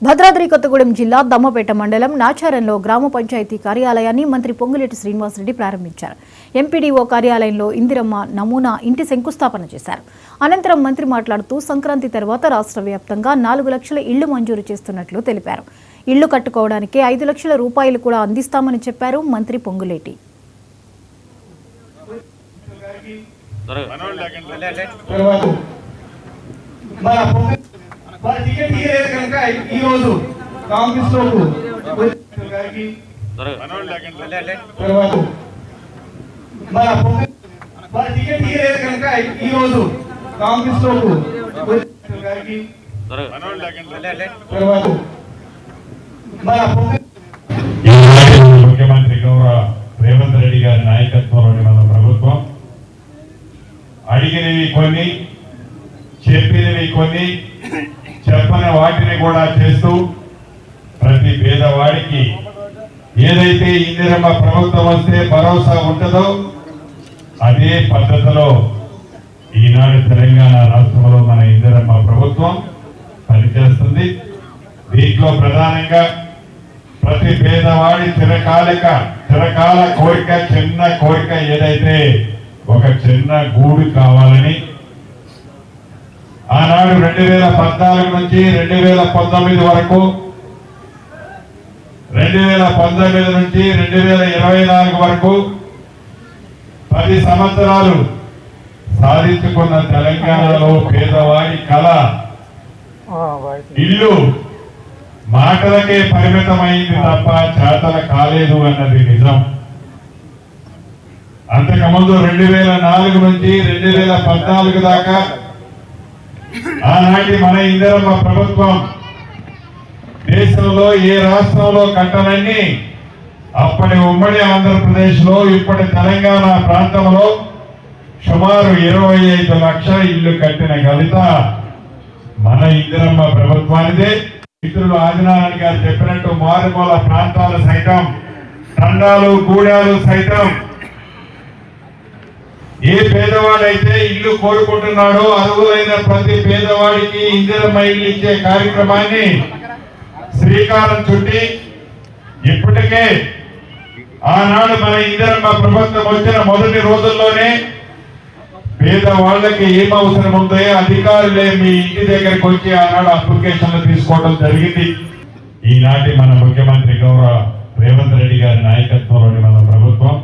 భద్రాద్రి కొత్తగూడెం జిల్లా దమ్మపేట మండలం నాచారంలో గ్రామ పంచాయతీ కార్యాలయాన్ని మంత్రి పొంగులేటి శ్రీనివాసరెడ్డి ప్రారంభించారు. ఎంపీడీఓ కార్యాలయంలో ఇందిరమ్మ నమూనా ఇంటి శంకుస్థాపన చేశారు. అనంతరం మంత్రి మాట్లాడుతూ సంక్రాంతి తర్వాత రాష్ట్ర వ్యాప్తంగా 4 లక్షల ఇళ్లు మంజూరు చేస్తున్నట్లు తెలిపారు. ఇళ్లు కట్టుకోవడానికి 5 లక్షల రూపాయలు కూడా అందిస్తామని చెప్పారు మంత్రి పొంగులేటి. టికెట్ ఇయ్యలేదు కనుక ఈ రోజు కాంగ్రెస్ లోకు టికెట్ ఇయ్యలేదు కనుక ఈ రోజు కాంగ్రెస్ లోకు ముఖ్యమంత్రి గౌరవ రేవంత్ రెడ్డి గారి నాయకత్వంలోని మన ప్రభుత్వం అడిగినవి కొన్ని, చెప్పినవి కొన్ని, చెప్పని వాటిని కూడా చేస్తూ ప్రతి పేదవాడికి ఏదైతే ఇందిరమ్మ ప్రభుత్వం వస్తే భరోసా ఉంటుందో అదే పద్ధతిలో ఈనాడు తెలంగాణ రాష్ట్రంలో మన ఇందిరమ్మ ప్రభుత్వం పనిచేస్తుంది. దీంట్లో ప్రధానంగా ప్రతి పేదవాడి చిరకాల కోరిక, చిన్న కోరిక ఏదైతే ఒక చిన్న గూడు కావాలని ఆనాడు 2014 నుంచి 2019 వరకు, 2019 నుంచి 2024 వరకు 10 సంవత్సరాలు సాధించుకున్న తెలంగాణలో పేదవాడి కళ ఇల్లు మాటలకే పరిమితమైంది తప్ప చేతల కాలేదు అన్నది నిజం. అంతకుముందు 2004 నుంచి 2014 దాకా ఆనాటి మన ఇందిరమ్మ ప్రభుత్వం దేశంలో ఏ రాష్ట్రంలో కట్టనన్ని అప్పటి ఉమ్మడి ఆంధ్రప్రదేశ్ లో ఇప్పటి తెలంగాణ ప్రాంతంలో సుమారు 25 లక్షల ఇళ్లు కట్టిన ఘనత మన ఇందిరమ్మ ప్రభుత్వానిదే. మిత్రులు ఆదినారాయణ గారు చెప్పినట్టు మారుమూల ప్రాంతాలు సైతం, తండాలు గూడాలు సైతం ఏ పేదవాడైతే ఇల్లు కోరుకుంటున్నాడో అర్హులైన ప్రతి పేదవాడికి ఇందిరమ్మ ఇల్లు ఇచ్చే కార్యక్రమాన్ని శ్రీకారం చుట్టి ఇప్పటికే ఆనాడు మన ఇందిరమ్మ ప్రభుత్వం వచ్చిన మొదటి రోజుల్లోనే పేదవాళ్ళకి ఏం అవసరం ఉందో అధికారులే మీ ఇంటి దగ్గరికి వచ్చి ఆనాడు అప్లికేషన్లు తీసుకోవడం జరిగింది. ఈనాటి మన ముఖ్యమంత్రి గౌరవ రేవంత్ రెడ్డి గారి నాయకత్వంలోని మన ప్రభుత్వం